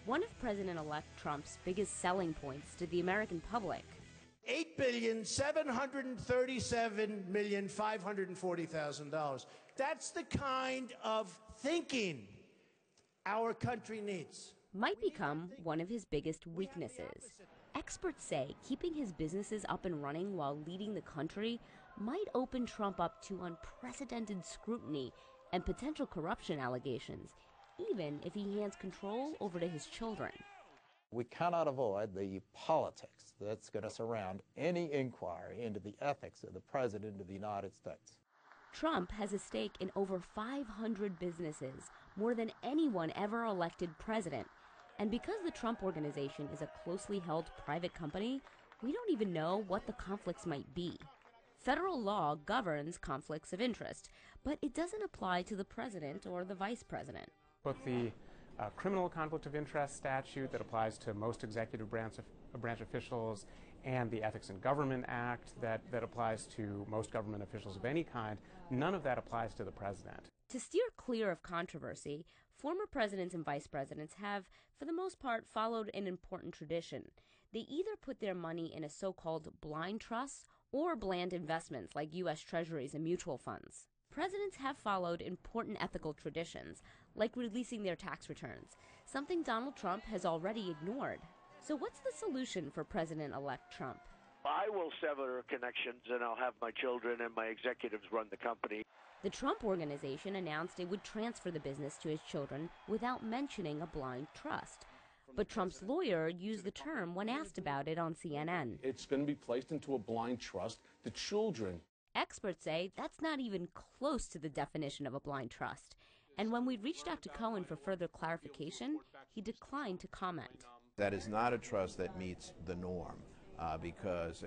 one of President-elect Trump's biggest selling points to the American public. $8,737,540,000. That's the kind of thinking our country needs. Might become one of his biggest weaknesses. Experts say keeping his businesses up and running while leading the country might open Trump up to unprecedented scrutiny and potential corruption allegations, even if he hands control over to his children. We cannot avoid the politics that's going to surround any inquiry into the ethics of the President of the United States. Trump has a stake in over 500 businesses, more than anyone ever elected president. And because the Trump Organization is a closely held private company, we don't even know what the conflicts might be. Federal law governs conflicts of interest, but it doesn't apply to the president or the vice president. Both the criminal conflict of interest statute that applies to most executive branch officials and the Ethics in Government Act that applies to most government officials of any kind, none of that applies to the president. To steer clear of controversy, former presidents and vice presidents have, for the most part, followed an important tradition. They either put their money in a so-called blind trust or bland investments like U.S. Treasuries and mutual funds. Presidents have followed important ethical traditions, like releasing their tax returns, something Donald Trump has already ignored. So what's the solution for President-elect Trump? I will sever connections, and I'll have my children and my executives run the company. The Trump Organization announced it would transfer the business to his children without mentioning a blind trust. But Trump's lawyer used the term when asked about it on CNN. It's going to be placed into a blind trust. The children. Experts say that's not even close to the definition of a blind trust. And when we reached out to Cohen for further clarification, he declined to comment. That is not a trust that meets the norm, because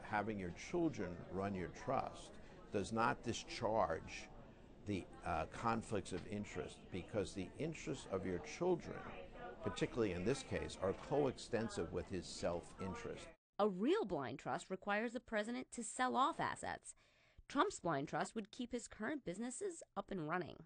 having your children run your trust does not discharge the conflicts of interest, because the interests of your children, particularly in this case, are coextensive with his self-interest. A real blind trust requires the president to sell off assets. Trump's blind trust would keep his current businesses up and running.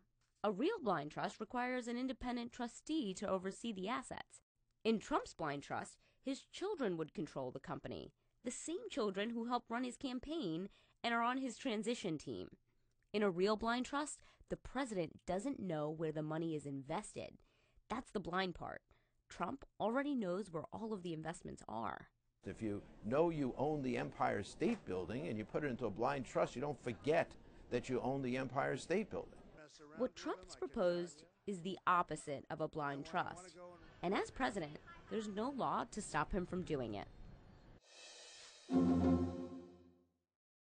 A real blind trust requires an independent trustee to oversee the assets. In Trump's blind trust, his children would control the company, the same children who helped run his campaign and are on his transition team. In a real blind trust, the president doesn't know where the money is invested. That's the blind part. Trump already knows where all of the investments are. If you know you own the Empire State Building and you put it into a blind trust, you don't forget that you own the Empire State Building. What Trump's proposed is the opposite of a blind trust. And as president, there's no law to stop him from doing it.